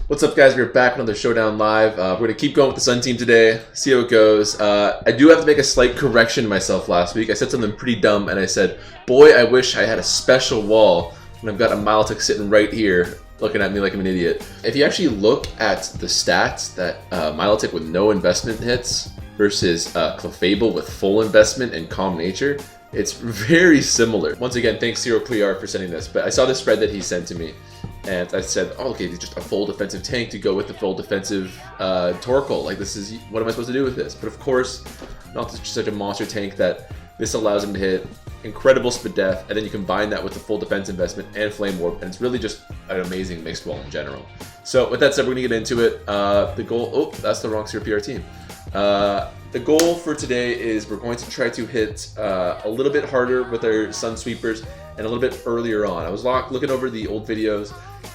What's up, guys? We're back on another Showdown Live. We're going to keep going with the Sun team today, see how it goes. I do have to make a slight correction to myself last week. I said something pretty dumb, and I said, boy, I wish I had a special wall, and I've got a melmetal sitting right here, looking at me like I'm an idiot. If you actually look at the stats that melmetal with no investment hits versus Clefable with full investment and calm nature, it's very similar. Once again, thanks Zero PR for sending this, but I saw the spread that he sent to me, and I said, oh, okay, it's just a full defensive tank to go with the full defensive Torkoal. Like, this is, what am I supposed to do with this? But of course, not just such a monster tank that this allows him to hit incredible Spadef, and then you combine that with the full defense investment and Flame Warp, and it's really just an amazing mixed wall in general. So with that said, we're gonna get into it. The goal, oh, that's the wrong Zero PR team. The goal for today is we're going to try to hit a little bit harder with our Sun Sweepers and a little bit earlier on. I was looking over the old videos,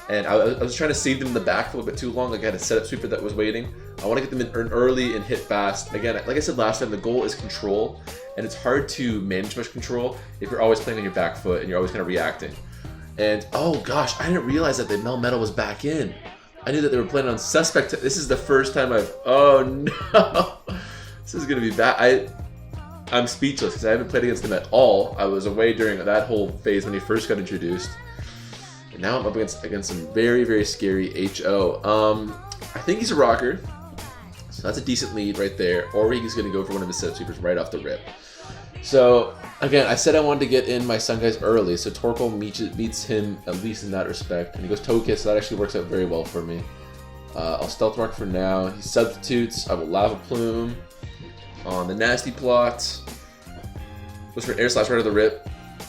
and I was trying to save them in the back for a little bit too long. Like, I had a setup sweeper that was waiting. I want to get them in early and hit fast. Again, like I said last time, the goal is control, and it's hard to manage much control if you're always playing on your back foot and you're always kind of reacting. And oh gosh, I didn't realize that the melmetal was back in. I knew that they were playing on suspect. This is the first time oh no. This is gonna be bad. I'm speechless because I haven't played against him at all. I was away during that whole phase when he first got introduced. And now I'm up against some very, very scary HO. I think he's a rocker. So that's a decent lead right there. Or he's gonna go for one of his setup sweepers right off the rip. So again, I said I wanted to get in my Sun guys early, so Torkoal meets him at least in that respect. And he goes Togekiss, so that actually works out very well for me. I'll Stealth Mark for now. He substitutes. I will Lava Plume on the nasty plot. Goes for an Air Slash right of the rip.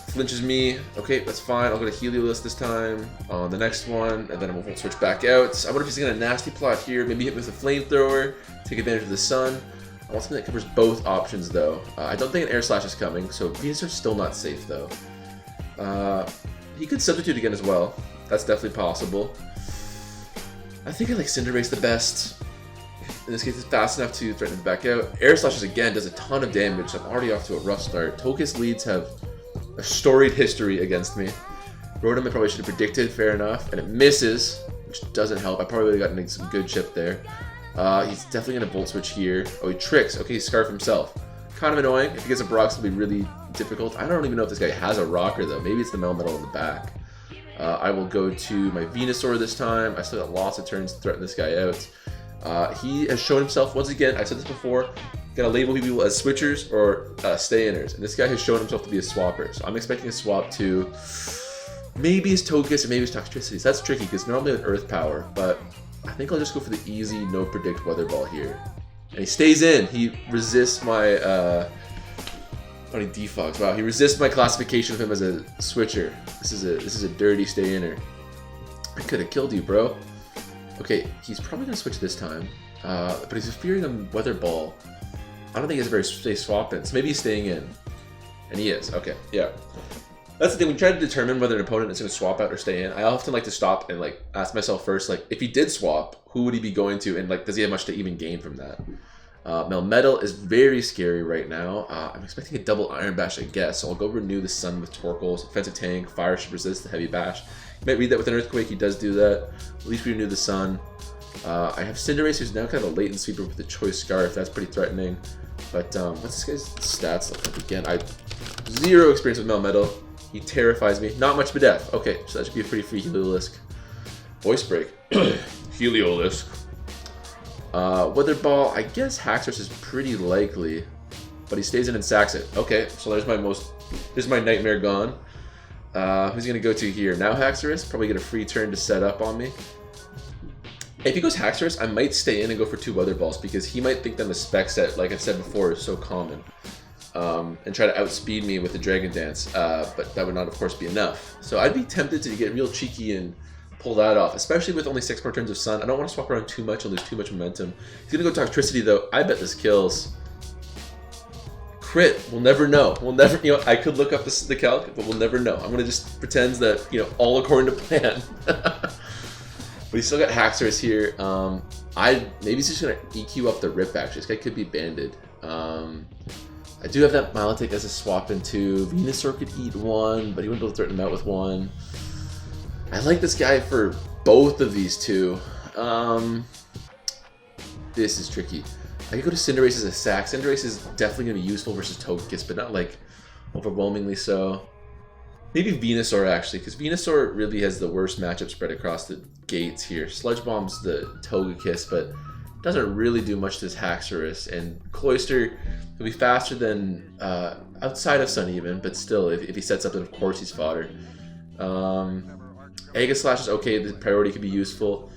Flinches me. Okay, that's fine. I'll go to HELIOLISK this time on the next one, and then we'll switch back out. I wonder if he's gonna nasty plot here. Maybe hit with a flamethrower, take advantage of the sun. I want something that covers both options though. I don't think an Air Slash is coming, so Venusaur's still not safe though. He could substitute again as well. That's definitely possible. I think I like Cinderace the best. In this case, it's fast enough to threaten to back out. Air Slashes again does a ton of damage, so I'm already off to a rough start. Togekiss leads have a storied history against me. Rotom I probably should have predicted, fair enough, and it misses, which doesn't help. I probably would have gotten some good chip there. He's definitely going to Volt Switch here. Oh, he tricks. Okay, he's Scarf himself. Kind of annoying. If he gets a Brox, it'll be really difficult. I don't even know if this guy has a rocker, though. Maybe it's the melmetal in the back. I will go to my Venusaur this time. I still got lots of turns to threaten this guy out. He has shown himself, once again, I said this before, gotta label people as switchers or stay-inners. And this guy has shown himself to be a swapper. So I'm expecting a swap to maybe his Togekiss or maybe his Toxtricity. That's tricky because normally with Earth Power, but I think I'll just go for the easy, no predict Weather Ball here. And he stays in. He resists my funny defogs. Wow, he resists my classification of him as a switcher. This is a dirty stay-inner. I could have killed you, bro. Okay, he's probably gonna switch this time, but he's fearing a Weather Ball. I don't think he has a very safe swap in, so maybe he's staying in. And he is. Okay, yeah. That's the thing, when you try to determine whether an opponent is going to swap out or stay in, I often like to stop and like ask myself first, like, if he did swap, who would he be going to, and like, does he have much to even gain from that? Melmetal is very scary right now. I'm expecting a double Iron Bash, I guess, so I'll go renew the Sun with Torkoal. Offensive tank, fire should resist the heavy bash. You might read that with an Earthquake, he does do that. At least we renew the Sun. I have Cinderace, who's now kind of a latent sweeper with the Choice Scarf. That's pretty threatening. But what's this guy's stats look like again? I zero experience with melmetal. He terrifies me. Not much Spadef. Okay, so that should be a pretty free HELIOLISK. Voice break. HELIOLISK. Weather Ball, I guess Haxorus is pretty likely, but he stays in and sacks it. Okay, so there's my nightmare gone. Who's gonna go to here? Now Haxorus, probably get a free turn to set up on me. If he goes Haxorus, I might stay in and go for 2 Weather Balls because he might think that the spec set, like I've said before, is so common. And try to outspeed me with the Dragon Dance, but that would not, of course, be enough. So I'd be tempted to get real cheeky and pull that off, especially with only 6 more turns of Sun. I don't want to swap around too much and lose too much momentum. He's going to go Toxtricity, though. I bet this kills. Crit. We'll never know. We'll never, I could look up the calc, but we'll never know. I'm going to just pretend that, all according to plan. But he's still got Haxorus here. Maybe he's just going to EQ up the rip, actually. This guy could be banded. I do have that melmetal as a swap into. Venusaur could eat one, but he wouldn't be able to threaten him out with one. I like this guy for both of these two. This is tricky. I could go to Cinderace as a sack. Cinderace is definitely going to be useful versus Togekiss, but not like overwhelmingly so. Maybe Venusaur actually, because Venusaur really has the worst matchup spread across the gates here. Sludge Bomb's the Togekiss, but doesn't really do much to this Haxorus. And Cloyster will be faster than outside of Sun even, but still, if he sets up, then of course he's fodder. Aegislash is okay, the priority could be useful.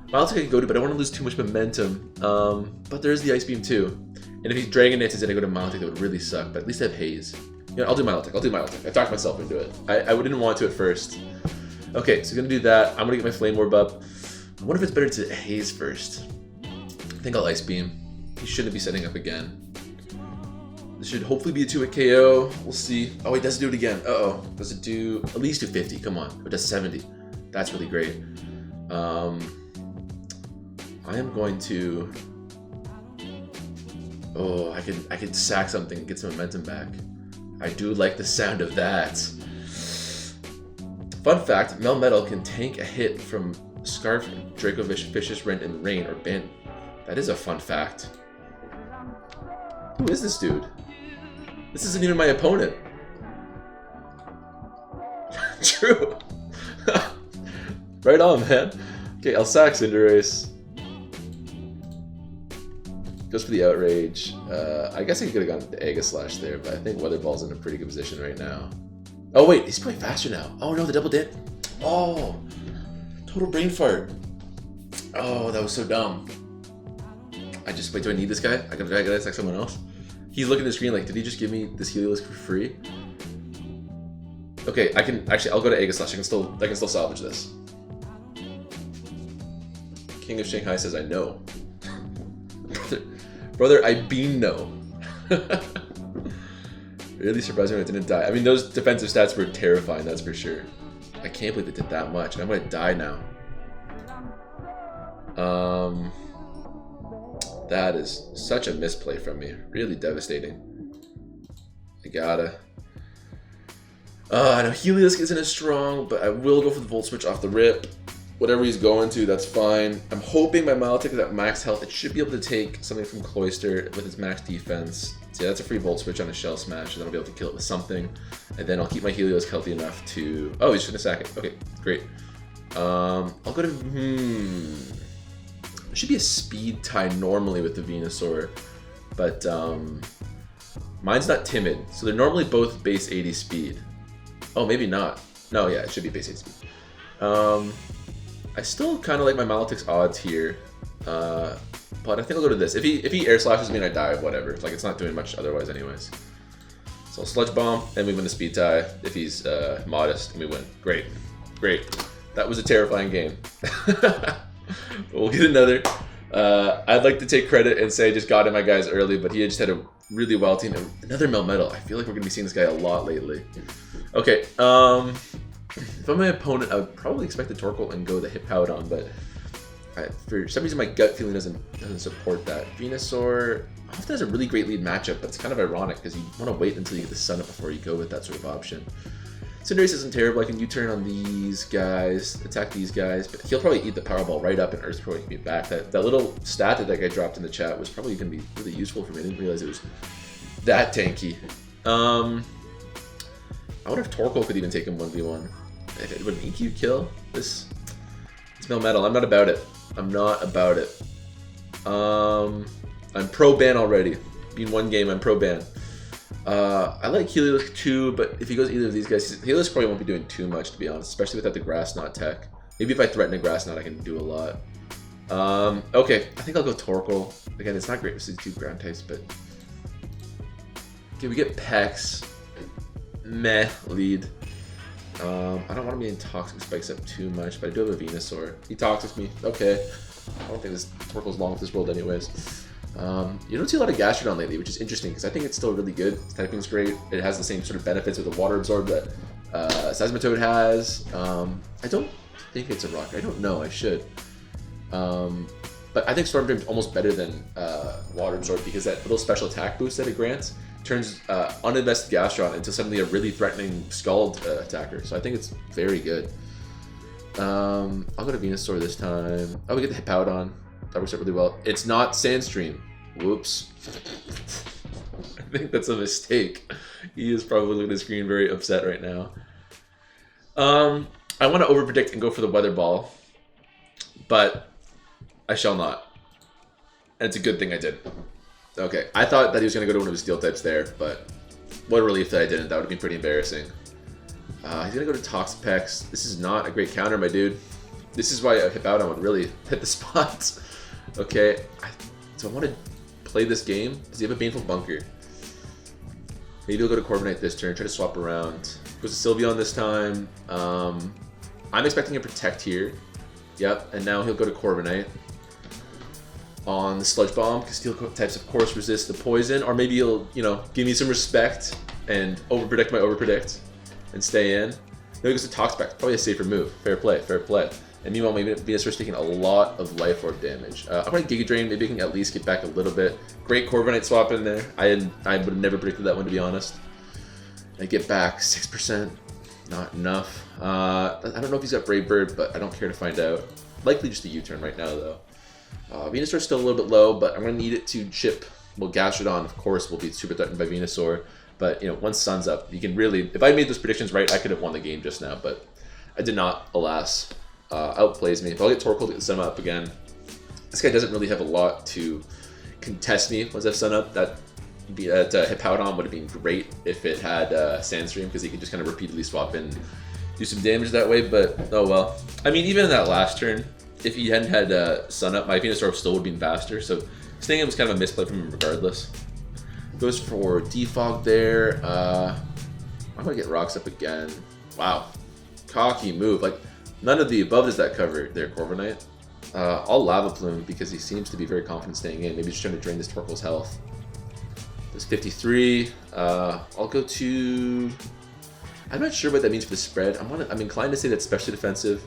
Milotic I can go to, but I don't want to lose too much momentum. But there is the Ice Beam too. And if he's Dragon Dances and I go to Milotic, that would really suck, but at least I have Haze. You know, I'll do Milotic. I talked myself into it. I didn't want to at first. Okay, so I'm going to do that. I'm going to get my Flame Orb up. I wonder if it's better to Haze first. I think I'll Ice Beam. He shouldn't be setting up again. This should hopefully be a 2-hit KO. We'll see. Oh, he does do it again. Uh-oh. Does it do... At least do 50. Come on. It does 70. That's really great. I am going to... Oh, I could sack something and get some momentum back. I do like the sound of that. Fun fact, Melmetal can tank a hit from Scarf, Dracovish, Vicious Rend, and Rain, or Band. That is a fun fact. Who is this dude? This isn't even my opponent. True. Right on, man. Okay, I'll sack Cinderace. Goes for the Outrage. I guess he could have gone to Aegislash there, but I think Weather Ball's in a pretty good position right now. Oh wait, he's probably faster now. Oh no, the double dip. Oh, total brain fart. Oh, that was so dumb. Wait, do I need this guy? I gotta attack someone else? He's looking at the screen like, did he just give me this Heliolisk for free? Okay, I'll go to Aegislash. I can still salvage this. King of Shanghai says I know. Brother, I beam no. Really surprised me when it didn't die. I mean, those defensive stats were terrifying, that's for sure. I can't believe it did that much. I'm gonna die now. That is such a misplay from me. Really devastating. I gotta... I know Heliolisk isn't as strong, but I will go for the Volt Switch off the rip. Whatever he's going to, that's fine. I'm hoping my Milotic is at max health. It should be able to take something from Cloyster with its max defense. So yeah, that's a free Volt Switch on a Shell Smash, and then I'll be able to kill it with something. And then I'll keep my Heliolisk healthy enough to... Oh, he's just gonna sack it. Okay, great. I'll go to... There should be a speed tie normally with the Venusaur, but mine's not timid. So they're normally both base 80 speed. Oh, maybe not. No, yeah, it should be base 80 speed. I still kind of like my Milotic's odds here, but I think I'll go to this. If he Air Slashes me and I die, whatever. Like, it's not doing much otherwise anyways. So I'll Sludge Bomb, and we win the speed tie. If he's modest, and we win. Great. Great. That was a terrifying game. But we'll get another. I'd like to take credit and say I just got in my guys early, but he just had a really wild team. Another Melmetal. I feel like we're going to be seeing this guy a lot lately. Okay, if I'm my opponent, I would probably expect the Torkoal and go the Hippowdon, but for some reason my gut feeling doesn't support that. Venusaur often has a really great lead matchup, but it's kind of ironic because you want to wait until you get the sun up before you go with that sort of option. Cinderace isn't terrible. I can U-turn on these guys, attack these guys, but he'll probably eat the Powerball right up and Earth's probably going to be back. That little stat that guy dropped in the chat was probably going to be really useful for me. I didn't realize it was that tanky. I wonder if Torkoal could even take him 1v1. If it would an EQ kill this Melmetal. I'm not about it. I'm not about it. I'm pro-ban already. In one game, I'm pro-ban. I like Heliolisk too, but if he goes either of these guys, Heliolisk probably won't be doing too much, to be honest, especially without the Grass Knot tech. Maybe if I threaten a Grass Knot, I can do a lot. Okay, I think I'll go Torkoal. Again, it's not great with these two ground types, but... Okay, we get Pex. Meh, lead. I don't want to be in Toxic Spikes up too much, but I do have a Venusaur. He Toxics me. Okay. I don't think this Torkoal's long with this world anyways. You don't see a lot of Gastrodon lately, which is interesting because I think it's still really good. Its typing's great. It has the same sort of benefits with the Water Absorb that Seismitoad has. I don't think it's a rock. I don't know. I should. But I think Storm Dream's almost better than Water Absorb because that little special attack boost that it grants turns uninvested Gastrodon into suddenly a really threatening Scald attacker. So I think it's very good. I'll go to Venusaur this time. Oh, we get the Hippowdon. That works out really well. It's not Sandstream. Whoops. I think that's a mistake. He is probably looking at the screen very upset right now. I want to overpredict and go for the Weather Ball, but I shall not. And it's a good thing I did. Okay, I thought that he was going to go to one of his Steel types there, but what a relief that I didn't. That would have been pretty embarrassing. He's going to go to Toxapex. This is not a great counter, my dude. This is why a Hippowdon would really hit the spot. Okay, so I want to play this game. Does he have a Baneful Bunker? Maybe he'll go to Corviknight this turn, try to swap around. Goes to Sylveon this time. I'm expecting a Protect here. Yep, and now he'll go to Corviknight on the Sludge Bomb, because Steel types of course resist the poison, or maybe he'll, you know, give me some respect and overpredict my overpredict and stay in. No, he goes to Toxapex, probably a safer move. Fair play, fair play. And meanwhile, maybe Venusaur's taking a lot of Life Orb damage. I'm going to Giga Drain, maybe I can at least get back a little bit. Great Corviknight swap in there. I would have never predicted that one, to be honest. I get back 6%, not enough. I don't know if he's got Brave Bird, but I don't care to find out. Likely just a U-turn right now, though. Venusaur's still a little bit low, but I'm going to need it to chip. Well, Gastrodon, of course, will be super threatened by Venusaur. But, you know, once Sun's up, you can really... If I made those predictions right, I could have won the game just now, but I did not, alas. Outplays me. If I'll get Torkoal to get the Sun up again. This guy doesn't really have a lot to contest me once I have Sun up. That Hippowdon would have been great if it had Sandstream, because he could just kind of repeatedly swap in, do some damage that way, but oh well. I mean, even in that last turn, if he hadn't had Sun up, my Venusaur still would have been faster, so staying in was kind of a misplay from him regardless. Goes for Defog there. I'm going to get Rocks up again. Wow. Cocky move. Like, none of the above does that cover there, Corviknight. I'll Lava Plume because he seems to be very confident staying in. Maybe just trying to drain this Torkoal's health. There's 53. I'll go to... I'm not sure what that means for the spread. I'm inclined to say that's specially defensive.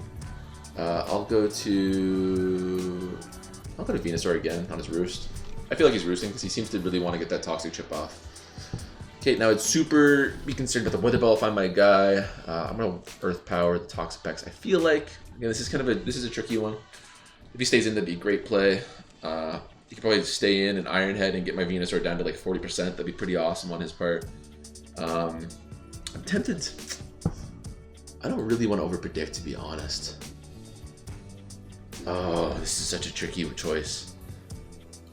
I'll go to Venusaur again on his Roost. I feel like he's roosting because he seems to really want to get that Toxic chip off. Okay, now it's super be concerned about the Weather Ball if I'm my guy. I'm gonna Earth Power the Toxapex. I feel like, again, this is a tricky one. If he stays in, that'd be a great play. He could probably stay in and Iron Head and get my Venusaur down to like 40%. That'd be pretty awesome on his part. I'm tempted. I don't really want to overpredict, to be honest. Oh, this is such a tricky choice.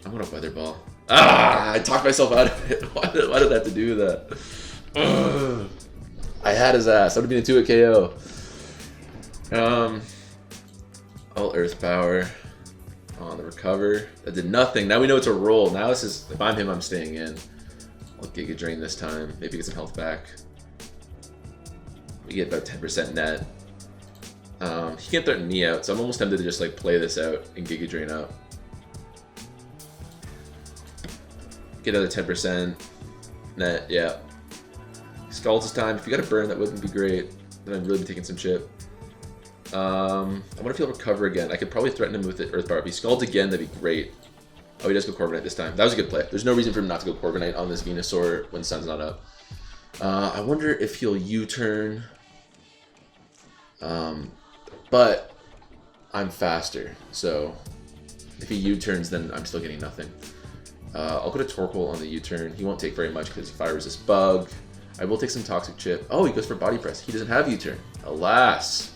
I'm gonna Weather Ball. I talked myself out of it. Why did I have to do that? Ugh. I had his ass. That would have been a 2-hit KO. I'll Earth Power on the Recover. That did nothing. Now we know it's a roll. Now this is, if I'm him, I'm staying in. I'll Giga Drain this time. Maybe get some health back. We get about 10% net. He can't threaten me out, so I'm almost tempted to just like play this out and Giga Drain up. Get another 10% net, yeah. Scalds this time. If you got a burn, that wouldn't be great. Then I'd really be taking some chip. I want to feel Recover again. I could probably threaten him with the Earth Power. If he Scalds again, that'd be great. Oh, he does go Corviknight this time. That was a good play. There's no reason for him not to go Corviknight on this Venusaur when Sun's not up. I wonder if he'll U-turn. But I'm faster, so if he U-turns, then I'm still getting nothing. I'll go to Torkoal on the U-turn. He won't take very much because he Fire Resist Bug. I will take some Toxic Chip. Oh, he goes for Body Press. He doesn't have U-turn. Alas.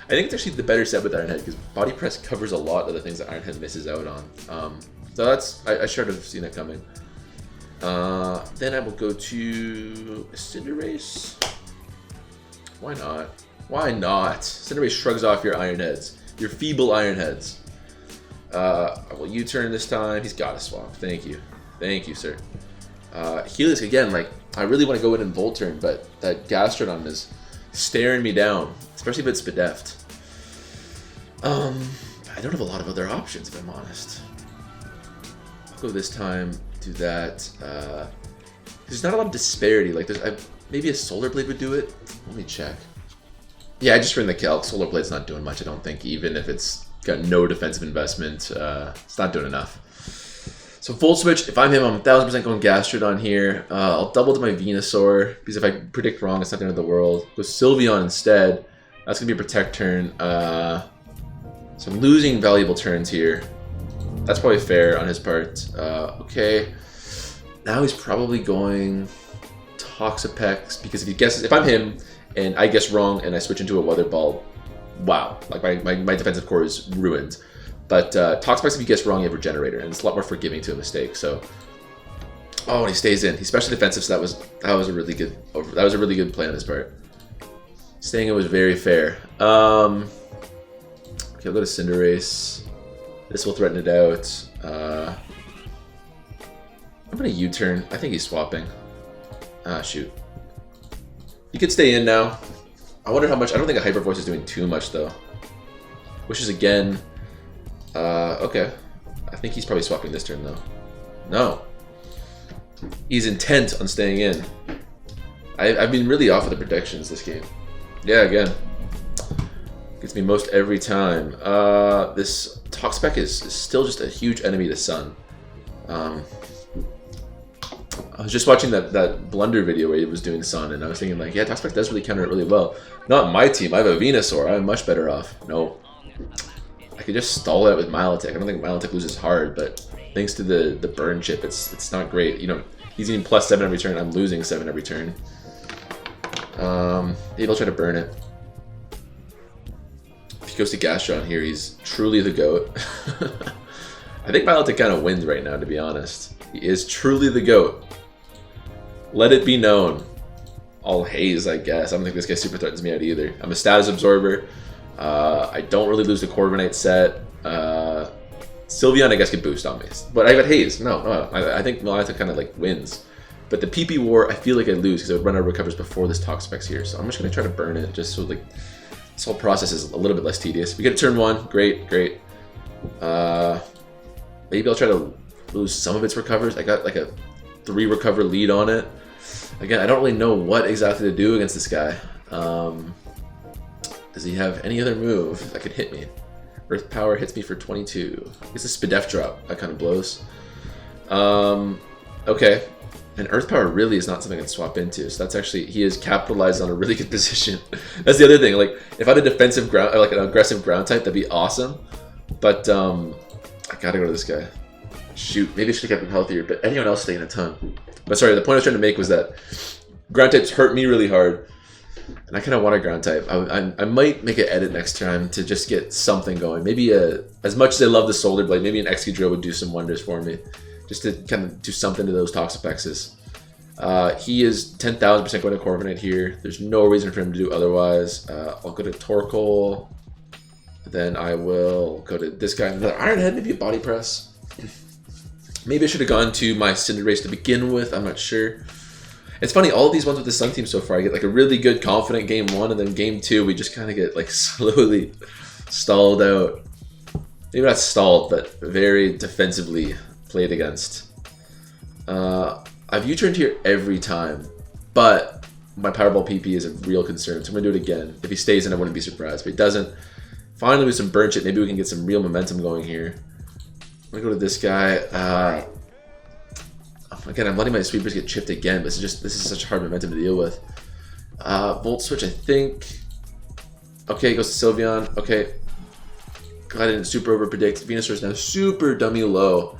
I think it's actually the better set with Iron Head because Body Press covers a lot of the things that Iron Head misses out on. So that's, I should have seen it coming. Then I will go to Cinderace. Why not? Why not? Cinderace shrugs off your Iron Heads. Your feeble Iron Heads. I will U-turn this time. He's got to swap. Thank you. Thank you, sir. HELIOLISK again, like, I really want to go in and Volt Turn, but that Gastrodon is staring me down, especially if it's Spadeft. I don't have a lot of other options, if I'm honest. I'll go this time, do that. There's not a lot of disparity. Like, maybe a Solar Blade would do it. Let me check. Yeah, I just ran the calc. Solar Blade's not doing much, I don't think, even if it's got no defensive investment. It's not doing enough. So Volt Switch, if I'm him, I'm 1000% going Gastrodon here. I'll double to my Venusaur, because if I predict wrong, it's not the end of the world. Go Sylveon instead. That's gonna be a protect turn. So I'm losing valuable turns here. That's probably fair on his part. Okay. Now he's probably going Toxapex, because if I'm him and I guess wrong and I switch into a Weather Ball, wow, like my defensive core is ruined. But Toxapex, if you guess wrong, you have Regenerator, and it's a lot more forgiving to a mistake. So, oh, and he stays in. He's special defensive, so that was a really good play on his part. Staying in was very fair. Okay, I'll go to Cinderace. This will threaten it out. I'm gonna U-turn. I think he's swapping. Ah, shoot. He could stay in now. I wonder how much. I don't think a Hyper Voice is doing too much though. Wishes again. Okay. I think he's probably swapping this turn though. No. He's intent on staying in. I've been really off of the predictions this game. Yeah, again. Gets me most every time. This Toxapex is still just a huge enemy to Sun. I was just watching that Blunder video where he was doing Sun, and I was thinking like, yeah, Toxapex does really counter it really well. Not my team. I have a Venusaur. I'm much better off. No. I could just stall it with Milotic. I don't think Milotic loses hard, but thanks to the burn chip, it's not great. You know, he's getting +7 every turn. I'm losing 7 every turn. Maybe I'll try to burn it. If he goes to Gastron here, he's truly the GOAT. I think Milotic kind of wins right now, to be honest. He is truly the GOAT. Let it be known. All haze, I guess. I don't think this guy super threatens me out either. I'm a status absorber. I don't really lose the Corviknight set. Sylveon, I guess, could boost on me. But I got haze. No. I think Milotic kind of like wins. But the PP War, I feel like I lose because I would run out of recovers before this Toxapex here. So I'm just going to try to burn it just so like this whole process is a little bit less tedious. We get a turn 1. Great. Maybe I'll try to lose some of its recovers. I got like a 3 recover lead on it. Again, I don't really know what exactly to do against this guy. Does he have any other move that could hit me? Earth Power hits me for 22. It's a Spadef drop. That kind of blows. Okay. And Earth Power really is not something I can swap into. So that's actually, he is capitalized on a really good position. That's the other thing. Like, if I had a defensive ground, or like an aggressive ground type, that'd be awesome. But I gotta go to this guy. Shoot, maybe I should have kept him healthier, but anyone else staying a ton. But sorry, the point I was trying to make was that ground types hurt me really hard. And I kind of want a ground type. I might make an edit next time to just get something going. Maybe as much as I love the Solar Blade, maybe an Excadrill would do some wonders for me. Just to kind of do something to those Toxapexes. He is 10,000% going to Corviknight here. There's no reason for him to do otherwise. I'll go to Torkoal. Then I will go to this guy. Another Iron Head, maybe a Body Press. Maybe I should have gone to my Cinderace to begin with. I'm not sure. It's funny, all of these ones with the Sun team so far, I get like a really good, confident game 1, and then game 2, we just kind of get like slowly stalled out. Maybe not stalled, but very defensively played against. I've U-turned here every time, but my Powerball PP is a real concern, so I'm going to do it again. If he stays in, I wouldn't be surprised. But he doesn't. Finally, with some burn chip, maybe we can get some real momentum going here. I'm going to go to this guy. Again, I'm letting my sweepers get chipped again, but this is such hard momentum to deal with. Volt Switch, I think. Okay, goes to Sylveon. Okay. God, I didn't super over predict. Venusaur is now super dummy low.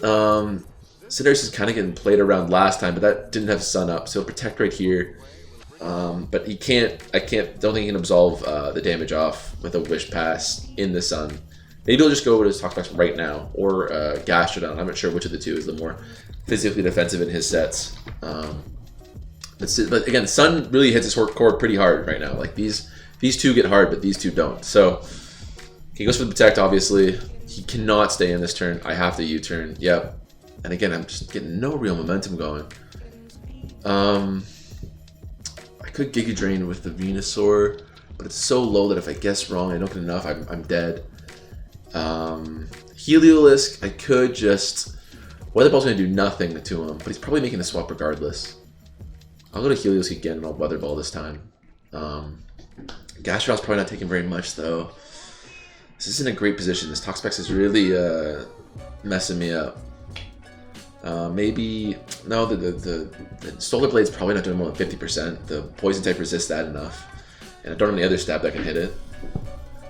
Cinderace is kind of getting played around last time, but that didn't have Sun up, so he'll protect right here. But he can't. Don't think he can absolve the damage off with a Wish Pass in the Sun. Maybe he'll just go over to his Toxapex right now, or Gastrodon. I'm not sure which of the two is the more physically defensive in his sets. But again, Sun really hits his core pretty hard right now. Like these two get hard, but these two don't. So he goes for the Protect, obviously. He cannot stay in this turn. I have to U-turn. Yep. And again, I'm just getting no real momentum going. I could Giga Drain with the Venusaur, but it's so low that if I guess wrong, I don't get enough, I'm dead. Heliolisk, I could just... Weather Ball's going to do nothing to him, but he's probably making a swap regardless. I'll go to Heliolisk again and I'll Weather Ball this time. Gastrodon's probably not taking very much though. This isn't a great position. This Toxapex is really messing me up. Maybe... No, the Solar Blade's probably not doing more than 50%. The Poison type resists that enough. And I don't have any other stab that can hit it.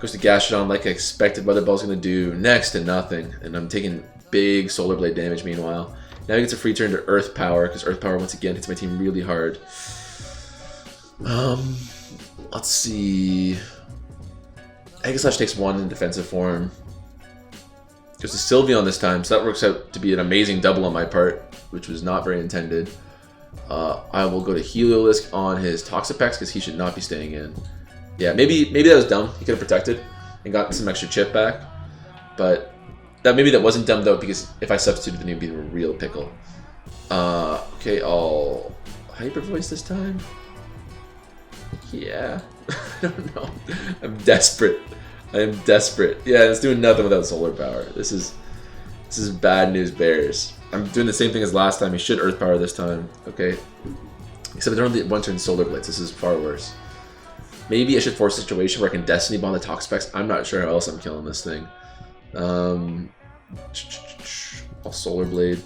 Goes to Gastrodon like I expected Weather Ball's going to do. Next to nothing. And I'm taking big Solar Blade damage meanwhile. Now he gets a free turn to Earth Power, because Earth Power once again hits my team really hard. Let's see. Aegislash takes 1 in defensive form. Goes to Sylveon this time, so that works out to be an amazing double on my part, which was not very intended. I will go to Heliolisk on his Toxapex, because he should not be staying in. Yeah, maybe that was dumb. He could have protected and gotten some extra chip back. But maybe that wasn't dumb, though, because if I substituted, then he'd be in a real pickle. Okay, I'll Hyper Voice this time. Yeah, I don't know. I'm desperate. I am desperate. Yeah, it's doing nothing without Solar Power. This is bad news bears. I'm doing the same thing as last time. He should Earth Power this time. Okay. Except I don't have the one-turn Solar Blitz. This is far worse. Maybe I should force a situation where I can Destiny Bomb the Toxapex. I'm not sure how else I'm killing this thing. I'll Solar Blade.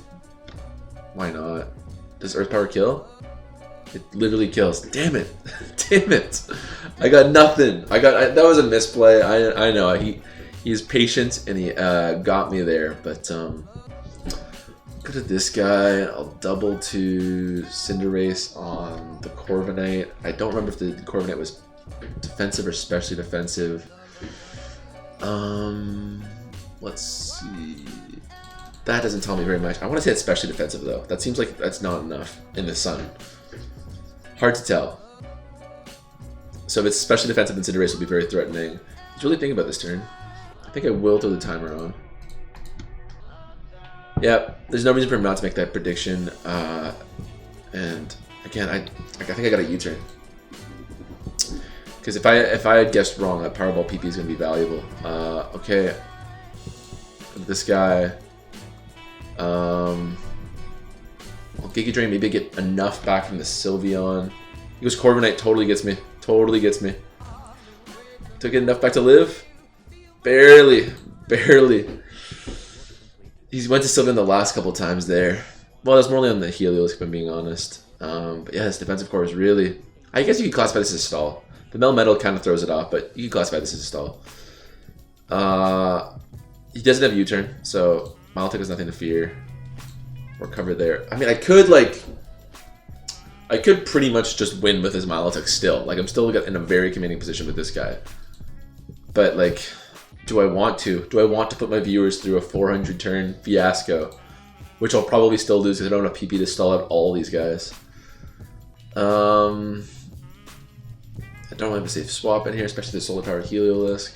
Why not? Does Earth Power kill? It literally kills. Damn it! Damn it! I got nothing. That was a misplay. I know. He's patient and he got me there. But go to this guy. I'll double to Cinderace on the Corviknight. I don't remember if the Corviknight was defensive or specially defensive. Let's see. That doesn't tell me very much. I want to say it's specially defensive though. That seems like that's not enough in the sun. Hard to tell. So if it's specially defensive, then Cinderace will be very threatening. He's really thinking about this turn. I think I will throw the timer on. Yep, there's no reason for him not to make that prediction. And again, I think I got a U-turn. Because if I had guessed wrong, that Powerball PP is going to be valuable. Okay, this guy. Well, Giga Drain, maybe I get enough back from the Sylveon. He goes Corviknight, totally gets me. Totally gets me. Took it enough back to live? Barely. Barely. He went to Sylveon the last couple times there. Well, that's more only on the Heliolisk, if I'm being honest. But yeah, his defensive core is really... I guess you could classify this as a stall. The melmetal kind of throws it off, but you can classify this as a stall. He doesn't have U-turn, so Milotic has nothing to fear. We're covered there. I mean, I could pretty much just win with his Milotic still. Like, I'm still in a very commanding position with this guy. But, like, do I want to? Do I want to put my viewers through a 400 turn fiasco? Which I'll probably still lose because I don't have PP to stall out all these guys. I don't have a safe swap in here, especially the Solar Power Heliolisk.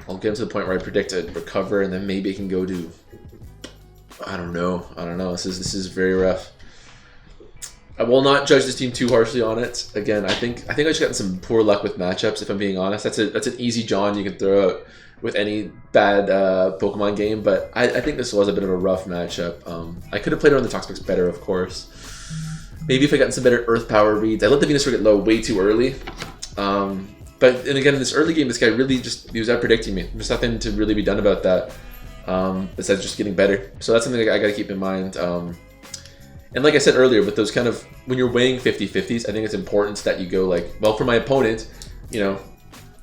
I'll get him to the point where I predict a recover, and then maybe I can go to... I don't know. This is very rough. I will not judge this team too harshly on it. Again, I think I just gotten some poor luck with matchups, if I'm being honest. That's an easy John you can throw out with any bad Pokemon game, but I think this was a bit of a rough matchup. I could have played around the Toxapex better, of course. Maybe if I gotten some better Earth Power reads. I let the Venusaur get low way too early. But again, in this early game, this guy really he was out predicting me. There's nothing to really be done about that besides just getting better. So that's something I got to keep in mind. And like I said earlier, with those kind of, when you're weighing 50-50s, I think it's important that you go like, well, for my opponent, you know,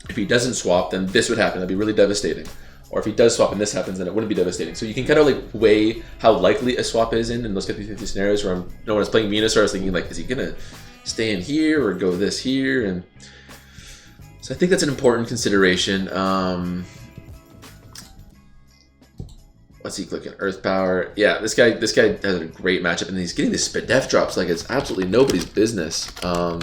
if he doesn't swap, then this would happen. That'd be really devastating. Or if he does swap and this happens, then it wouldn't be devastating. So you can kind of like weigh how likely a swap is in those 50-50 scenarios where when I was playing Venusaur, I was thinking like, is he gonna stay in here or go this here? And so I think that's an important consideration. Let's see, clicking Earth Power. Yeah, this guy has a great matchup, and he's getting these Spadef drops like it's absolutely nobody's business. I'll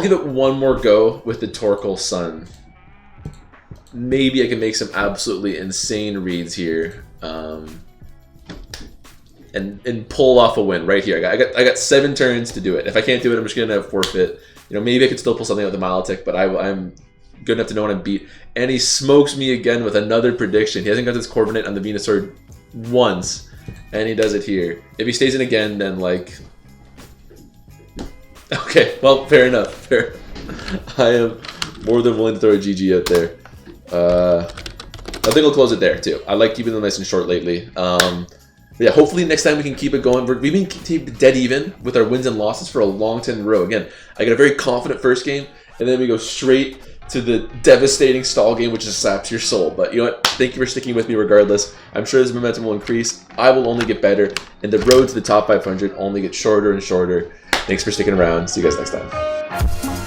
give it one more go with the Torkoal Sun. Maybe I can make some absolutely insane reads here, and pull off a win right here. I got 7 turns to do it. If I can't do it, I'm just gonna forfeit. You know, maybe I could still pull something out with the Milotic, but I'm good enough to know when I'm beat. And he smokes me again with another prediction. He hasn't got this Corviknight on the Venusaur once, and he does it here. If he stays in again, then like... Okay, well, fair enough. Fair. I am more than willing to throw a GG out there. I think I'll close it there, too. I like keeping them nice and short lately. But yeah, hopefully next time we can keep it going. We've been keep dead even with our wins and losses for a long time in a row. Again, I got a very confident first game, and then we go straight to the devastating stall game, which just saps your soul. But you know what? Thank you for sticking with me regardless. I'm sure this momentum will increase. I will only get better, and the road to the top 500 only gets shorter and shorter. Thanks for sticking around. See you guys next time.